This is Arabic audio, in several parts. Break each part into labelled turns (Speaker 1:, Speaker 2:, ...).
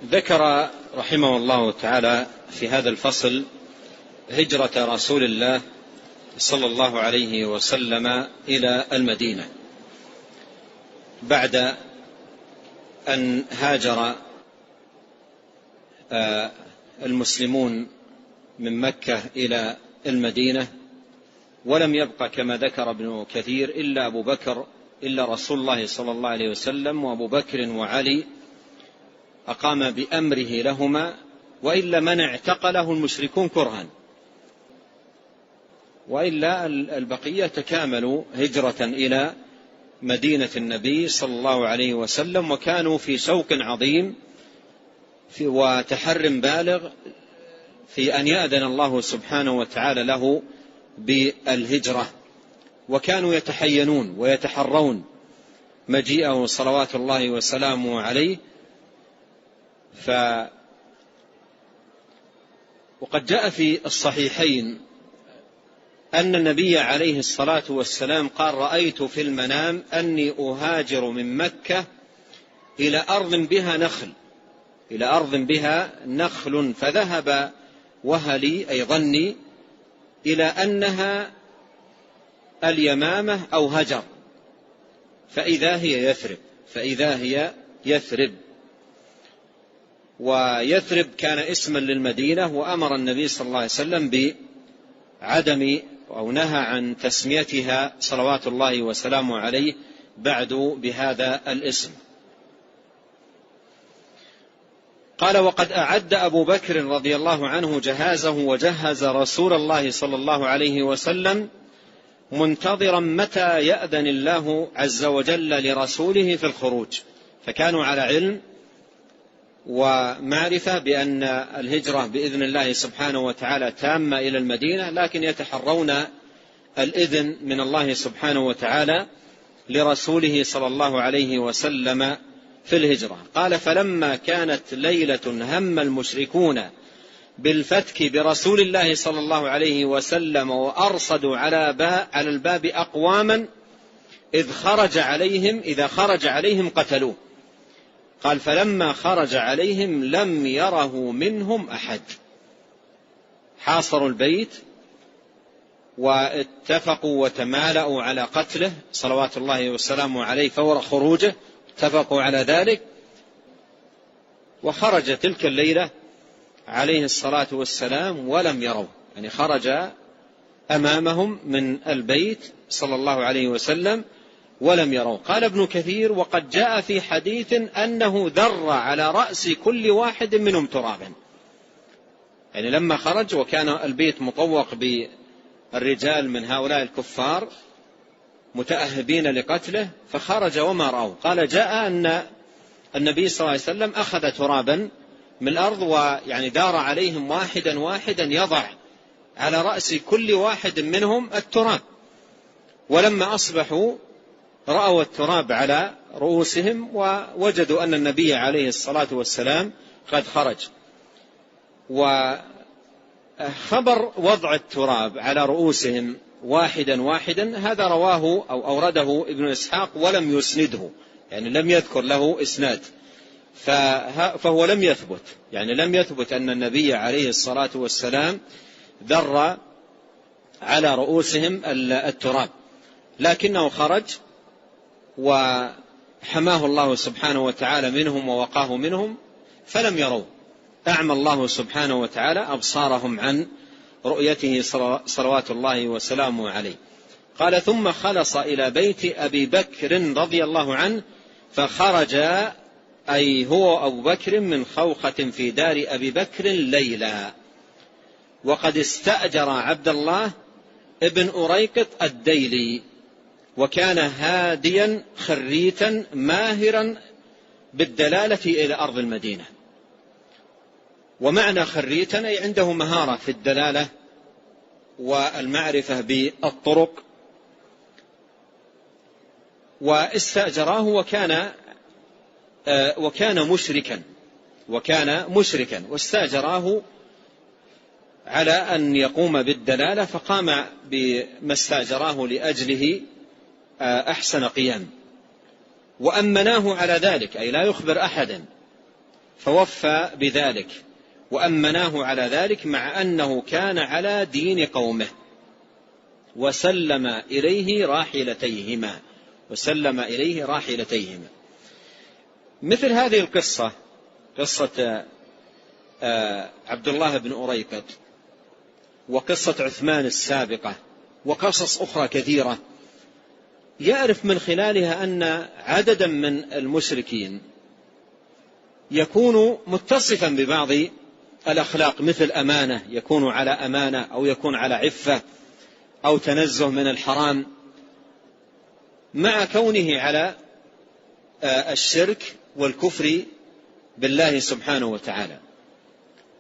Speaker 1: ذكر رحمه الله تعالى في هذا الفصل هجرة رسول الله صلى الله عليه وسلم إلى المدينة بعد أن هاجر المسلمون من مكة إلى المدينة، ولم يبق كما ذكر ابن كثير إلا رسول الله صلى الله عليه وسلم وأبو بكر وعلي أقام بأمره لهما، وإلا من اعتقله المشركون كرها، وإلا البقية تكاملوا هجرة إلى مدينة النبي صلى الله عليه وسلم، وكانوا في شوق عظيم وتحر بالغ في أن يأذن الله سبحانه وتعالى له بالهجرة، وكانوا يتحينون ويتحرون مجيئه صلوات الله وسلامه عليه. وقد جاء في الصحيحين أن النبي عليه الصلاة والسلام قال: رأيت في المنام أني أهاجر من مكة إلى أرض بها نخل، فذهب وهلي أي ظني إلى أنها اليمامة أو هجر، فإذا هي يثرب. ويثرب كان اسما للمدينة، وأمر النبي صلى الله عليه وسلم بعدم أو نهى عن تسميتها صلوات الله وسلامه عليه بعد بهذا الاسم. قال: وقد أعد أبو بكر رضي الله عنه جهازه وجهز رسول الله صلى الله عليه وسلم منتظرا متى يأذن الله عز وجل لرسوله في الخروج، فكانوا على علم ومعرفة بأن الهجرة بإذن الله سبحانه وتعالى تامة إلى المدينة، لكن يتحرون الإذن من الله سبحانه وتعالى لرسوله صلى الله عليه وسلم في الهجرة. قال: فلما كانت ليلة هم المشركون بالفتك برسول الله صلى الله عليه وسلم وأرصدوا على الباب أقواما إذا خرج عليهم قتلوه. قال: فلما خرج عليهم لم يره منهم أحد. حاصروا البيت واتفقوا وتمالأوا على قتله صلوات الله وسلامه عليه فور خروجه، اتفقوا على ذلك. وخرج تلك الليلة عليه الصلاة والسلام ولم يروا، يعني خرج أمامهم من البيت صلى الله عليه وسلم ولم يروا. قال ابن كثير: وقد جاء في حديث أنه ذر على رأس كل واحد منهم ترابا، يعني لما خرج وكان البيت مطوق بالرجال من هؤلاء الكفار متأهبين لقتله، فخرج وما رأوا. قال: جاء أن النبي صلى الله عليه وسلم أخذ ترابا من الأرض ويعني دار عليهم واحدا واحدا يضع على رأس كل واحد منهم التراب، ولما أصبحوا رأوا التراب على رؤوسهم ووجدوا أن النبي عليه الصلاة والسلام قد خرج. وخبر وضع التراب على رؤوسهم واحدا واحدا هذا رواه أو أورده ابن إسحاق ولم يسنده، يعني لم يذكر له إسناد، فهو لم يثبت، يعني لم يثبت أن النبي عليه الصلاة والسلام ذر على رؤوسهم التراب، لكنه خرج وحماه الله سبحانه وتعالى منهم ووقاه منهم فلم يروا، أعمى الله سبحانه وتعالى أبصارهم عن رؤيته صلوات الله وسلامه عليه. قال: ثم خلص إلى بيت أبي بكر رضي الله عنه فخرج، أي هو أبو بكر، من خوخة في دار أبي بكر ليلا، وقد استأجر عبد الله ابن أريقط الديلي، وكان هاديا خريتا ماهرا بالدلالة إلى أرض المدينة. ومعنى خريتا أي عنده مهارة في الدلالة والمعرفة بالطرق. واستأجراه وكان مشركا واستأجراه على أن يقوم بالدلالة، فقام بما استأجراه لأجله أحسن قيام، وأمناه على ذلك، أي لا يخبر أحدا، فوفى بذلك وأمناه على ذلك، مع أنه كان على دين قومه، وسلم إليه راحلتيهما. مثل هذه القصة، قصة عبد الله بن أريقط، وقصة عثمان السابقة، وقصص أخرى كثيرة، يعرف من خلالها أن عددا من المشركين يكون متصفا ببعض الأخلاق، مثل أمانة، يكون على أمانة، أو يكون على عفة، أو تنزه من الحرام، مع كونه على الشرك والكفر بالله سبحانه وتعالى.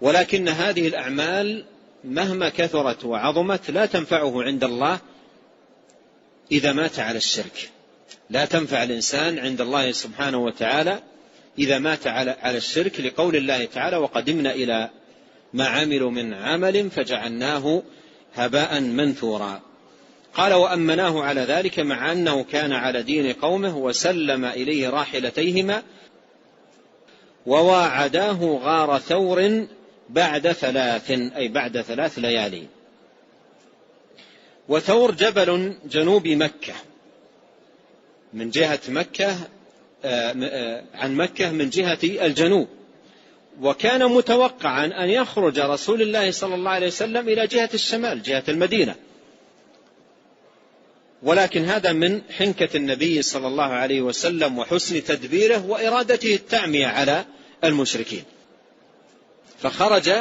Speaker 1: ولكن هذه الأعمال مهما كثرت وعظمت لا تنفعه عند الله إذا مات على الشرك، لا تنفع الإنسان عند الله سبحانه وتعالى إذا مات على الشرك، لقول الله تعالى: وقدمنا إلى ما عملوا من عمل فجعلناه هباء منثورا. قال: وأمناه على ذلك، مع أنه كان على دين قومه، وسلم إليه راحلتيهما، وواعداه غار ثور بعد 3، أي بعد 3 ليالي. وثور جبل جنوب مكة، من جهة مكة، عن مكة من جهة الجنوب، وكان متوقعا أن يخرج رسول الله صلى الله عليه وسلم إلى جهة الشمال، جهة المدينة، ولكن هذا من حنكة النبي صلى الله عليه وسلم وحسن تدبيره وإرادته التعمية على المشركين، فخرج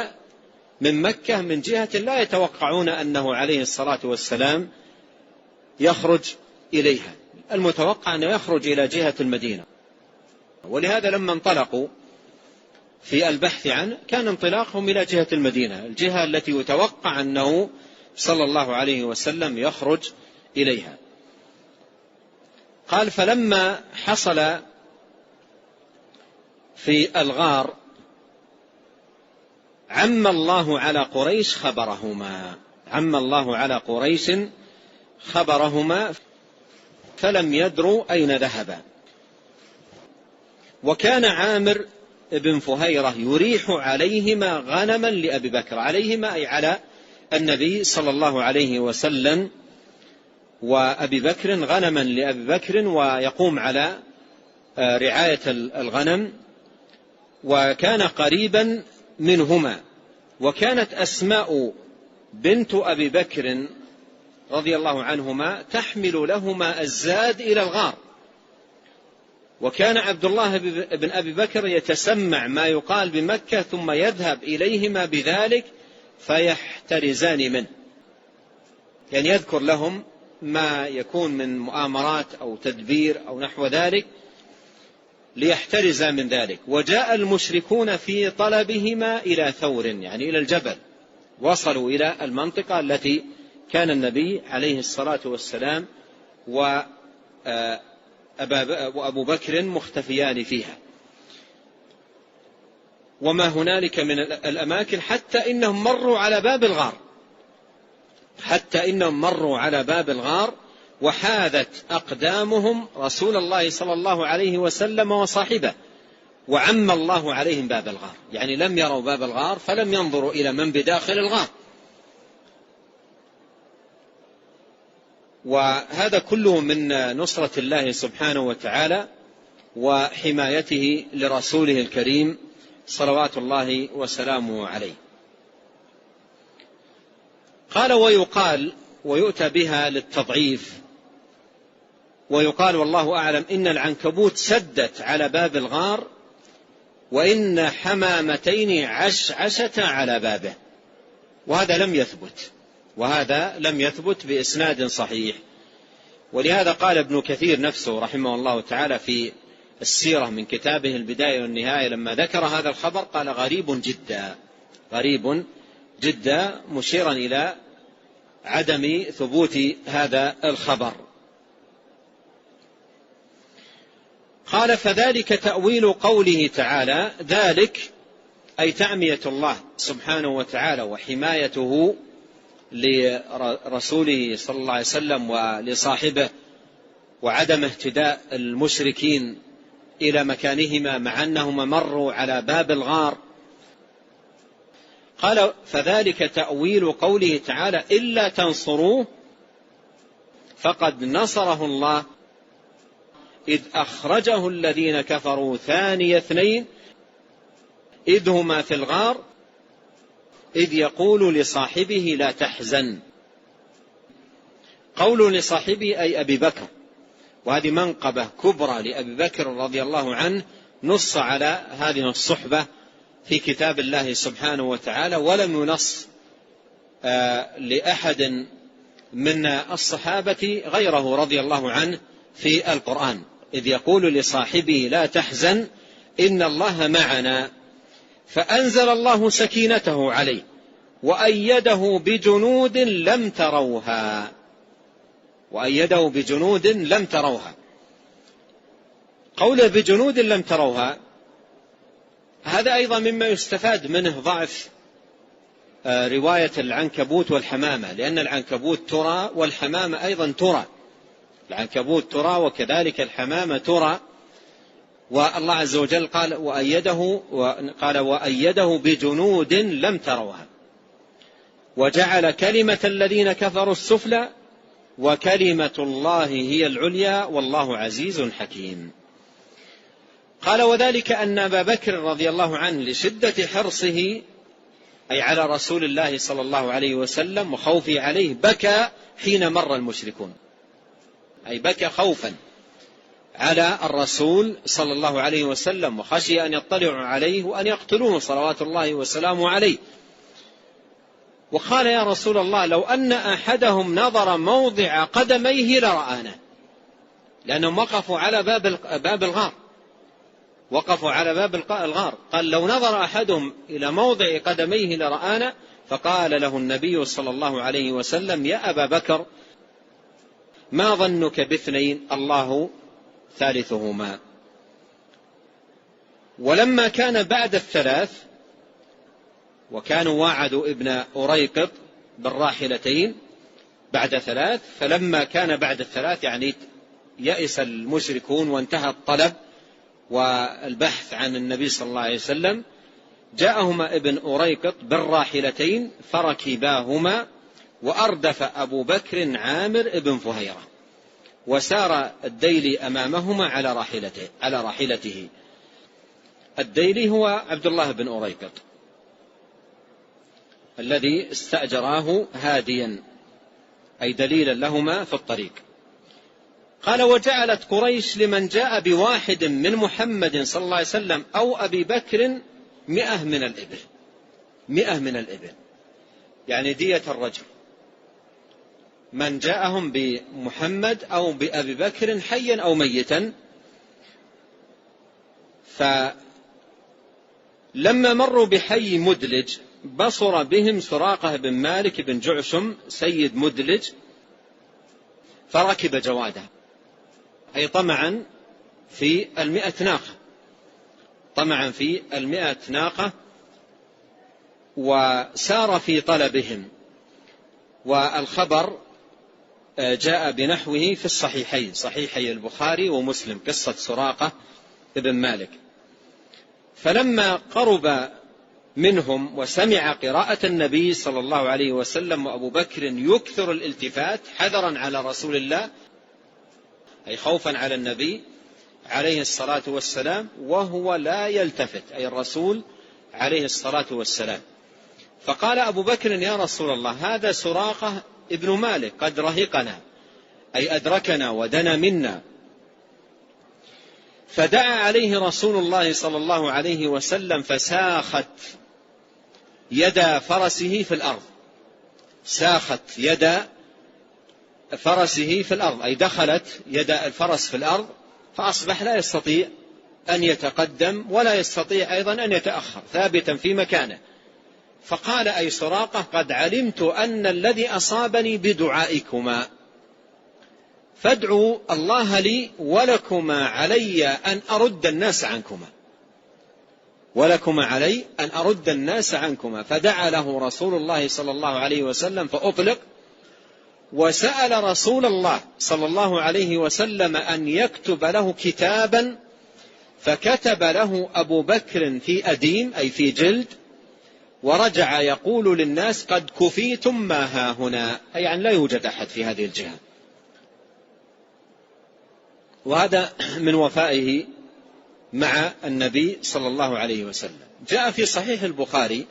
Speaker 1: من مكة من جهة لا يتوقعون أنه عليه الصلاة والسلام يخرج إليها، المتوقع أنه يخرج إلى جهة المدينة. ولهذا لما انطلقوا في البحث عنه كان انطلاقهم إلى جهة المدينة، الجهة التي يتوقع أنه صلى الله عليه وسلم يخرج إليها. قال: فلما حصل في الغار عم الله على قريش خبرهما فلم يدروا أين ذهبا. وكان عامر بن فهيرة يريح عليهما غنما لأبي بكر، عليهما أي على النبي صلى الله عليه وسلم وأبي بكر، غنما لأبي بكر، ويقوم على رعاية الغنم، وكان قريبا منهما. وكانت أسماء بنت أبي بكر رضي الله عنهما تحمل لهما الزاد إلى الغار، وكان عبد الله بن أبي بكر يتسمع ما يقال بمكة ثم يذهب إليهما بذلك فيحترزان منه، يعني يذكر لهم ما يكون من مؤامرات أو تدبير أو نحو ذلك ليحترز من ذلك. وجاء المشركون في طلبهما إلى ثور، يعني إلى الجبل، وصلوا إلى المنطقة التي كان النبي عليه الصلاة والسلام وأبو بكر مختفيان فيها، وما هنالك من الأماكن، حتى إنهم مروا على باب الغار، وحاذت أقدامهم رسول الله صلى الله عليه وسلم وصاحبه، وعم الله عليهم باب الغار، يعني لم يروا باب الغار فلم ينظروا إلى من بداخل الغار. وهذا كله من نصرة الله سبحانه وتعالى وحمايته لرسوله الكريم صلوات الله وسلامه عليه. قال: ويقال، ويؤتى بها للتضعيف، ويقال والله أعلم: إن العنكبوت سدت على باب الغار، وإن حمامتين عشعشتا على بابه. وهذا لم يثبت بإسناد صحيح. ولهذا قال ابن كثير نفسه رحمه الله تعالى في السيرة من كتابه البداية والنهاية لما ذكر هذا الخبر قال: غريب جدا، مشيرا إلى عدم ثبوت هذا الخبر. قال: فذلك تأويل قوله تعالى، ذلك أي تعمية الله سبحانه وتعالى وحمايته لرسوله صلى الله عليه وسلم ولصاحبه، وعدم اهتداء المشركين إلى مكانهما مع أنهما مروا على باب الغار. قال فذلك تأويل قوله تعالى إلا تنصروه فقد نصره الله إذ أخرجه الذين كفروا ثاني اثنين إذ هما في الغار إذ يقول لصاحبه لا تحزن. قول لصاحبه أي أبي بكر، وهذه منقبة كبرى لأبي بكر رضي الله عنه، نص على هذه الصحبة في كتاب الله سبحانه وتعالى، ولم ينص لأحد من الصحابة غيره رضي الله عنه في القرآن. إذ يقول لصاحبه لا تحزن إن الله معنا، فأنزل الله سكينته عليه وأيده بجنود لم تروها، وأيده بجنود لم تروها. قوله بجنود لم تروها هذا أيضا مما يستفاد منه ضعف رواية العنكبوت والحمامة، لأن العنكبوت ترى والحمامة أيضا ترى، العنكبوت ترى وكذلك الحمامة ترى. والله عز وجل قال وأيده بجنود لم تروها، وجعل كلمة الذين كفروا السفلى وكلمة الله هي العليا والله عزيز حكيم. قال وذلك أن أبا بكر رضي الله عنه لشدة حرصه أي على رسول الله صلى الله عليه وسلم وخوفه عليه بكى حين مر المشركون، أي بكى خوفا على الرسول صلى الله عليه وسلم وخشي أن يطلعوا عليه وأن يقتلوه صلوات الله وسلامه عليه. وقال يا رسول الله لو أن أحدهم نظر موضع قدميه لرآنا، لأنهم وقفوا على باب الغار، وقفوا على باب الغار. قال لو نظر أحدهم إلى موضع قدميه لرآنا، فقال له النبي صلى الله عليه وسلم يا أبا بكر ما ظنك باثنين الله ثالثهما. ولما كان بعد الثلاث، وكانوا واعدوا ابن أريقط بالراحلتين بعد ثلاث، فلما كان بعد الثلاث يعني يئس المشركون وانتهى الطلب والبحث عن النبي صلى الله عليه وسلم، جاءهما ابن أريقط بالراحلتين فركباهما، وأردف أبو بكر عامر ابن فهيرة، وسار الديلي أمامهما على راحلته. الديلي هو عبد الله بن أريقط الذي استأجراه هاديا أي دليلا لهما في الطريق. قال وجعلت قريش لمن جاء بواحد من محمد صلى الله عليه وسلم أو أبي بكر 100 من الإبل، 100 من الإبل يعني دية الرجل، من جاءهم بمحمد أو بأبي بكر حيا أو ميتا. فلما مروا بحي مدلج بصر بهم سراقة بن مالك بن جعشم سيد مدلج، فركب جواده أي طمعا في 100 ناقة، طمعا في 100 ناقة، وسار في طلبهم. والخبر جاء بنحوه في الصحيحين، صحيحي البخاري ومسلم، قصة سراقة بن مالك. فلما قرب منهم وسمع قراءة النبي صلى الله عليه وسلم وأبو بكر يكثر الالتفات حذرا على رسول الله أي خوفا على النبي عليه الصلاة والسلام، وهو لا يلتفت أي الرسول عليه الصلاة والسلام، فقال أبو بكر يا رسول الله هذا سراقة ابن مالك قد رهقنا أي أدركنا ودنا منا. فدعا عليه رسول الله صلى الله عليه وسلم فساخت يد فرسه في الأرض، ساخت يد فرسه في الأرض أي دخلت يد الفرس في الأرض، فأصبح لا يستطيع أن يتقدم ولا يستطيع أيضا أن يتأخر، ثابتا في مكانه. فقال أي سراقة قد علمت أن الذي أصابني بدعائكما، فادعوا الله لي ولكما علي أن أرد الناس عنكما، ولكما علي أن أرد الناس عنكما. فدعا له رسول الله صلى الله عليه وسلم فأطلق، وسأل رسول الله صلى الله عليه وسلم أن يكتب له كتابا فكتب له أبو بكر في أديم أي في جلد، ورجع يقول للناس قد كفيتم ما ها هنا، أي يعني لا يوجد أحد في هذه الجهة. وهذا من وفائه مع النبي صلى الله عليه وسلم. جاء في صحيح البخاري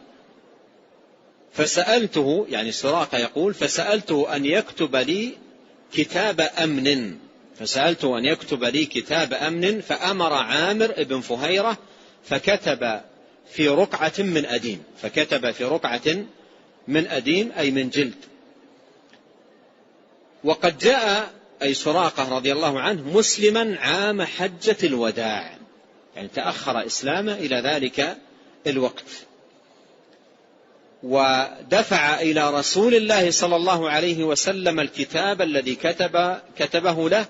Speaker 1: فسألته، يعني سراقة يقول فسألته أن يكتب لي كتاب أمن، فسألته أن يكتب لي كتاب أمن، فأمر عامر بن فهيرة فكتب في رقعة من أديم، فكتب في رقعة من أديم أي من جلد. وقد جاء أي سراقة رضي الله عنه مسلما عام حجة الوداع، يعني تأخر إسلامه إلى ذلك الوقت، ودفع إلى رسول الله صلى الله عليه وسلم الكتاب الذي كتبه له،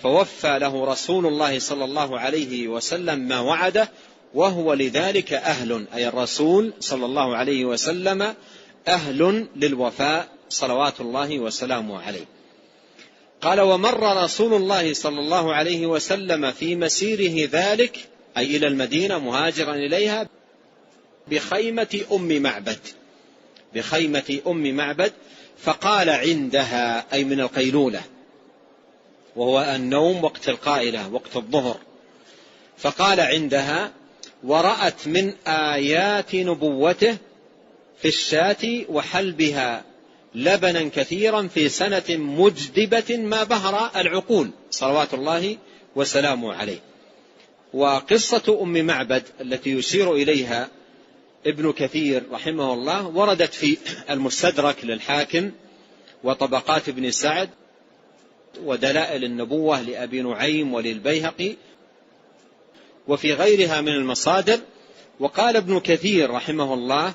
Speaker 1: فوفى له رسول الله صلى الله عليه وسلم ما وعده، وهو لذلك أهل، أي الرسول صلى الله عليه وسلم أهل للوفاء صلوات الله وسلامه عليه. قال ومر رسول الله صلى الله عليه وسلم في مسيره ذلك أي إلى المدينة مهاجرا إليها بخيمة أم معبد، فقال عندها أي من القيلولة، وهو النوم وقت القائلة وقت الظهر، فقال عندها ورأت من آيات نبوته في الشاة وحلبها لبنا كثيرا في سنة مجدبة ما بهر العقول صلوات الله وسلامه عليه. وقصة أم معبد التي يشير إليها ابن كثير رحمه الله وردت في المستدرك للحاكم وطبقات ابن سعد ودلائل النبوة لأبي نعيم وللبيهقي وفي غيرها من المصادر. وقال ابن كثير رحمه الله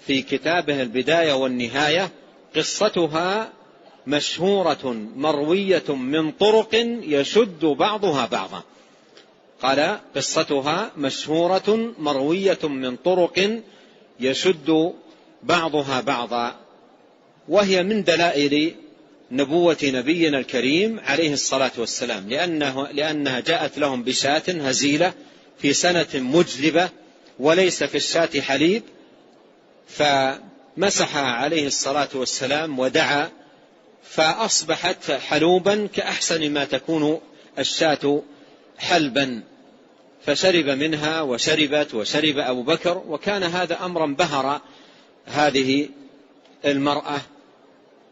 Speaker 1: في كتابه البداية والنهاية قصتها مشهورة مروية من طرق يشد بعضها بعضا. قال قصتها مشهورة مروية من طرق يشد بعضها بعضا، وهي من دلائل نبوة نبينا الكريم عليه الصلاة والسلام، لأنها جاءت لهم بشاة هزيلة في سنة مجلبة وليس في الشاة حليب، فمسحها عليه الصلاة والسلام ودعا فأصبحت حلوبا كأحسن ما تكون الشاة حلبا، فشرب منها وشرب أبو بكر، وكان هذا أمرا بهر هذه المرأة،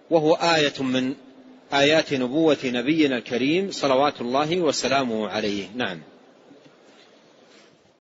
Speaker 1: وهو آية من آيات نبوة نبينا الكريم صلوات الله وسلامه عليه. نعم.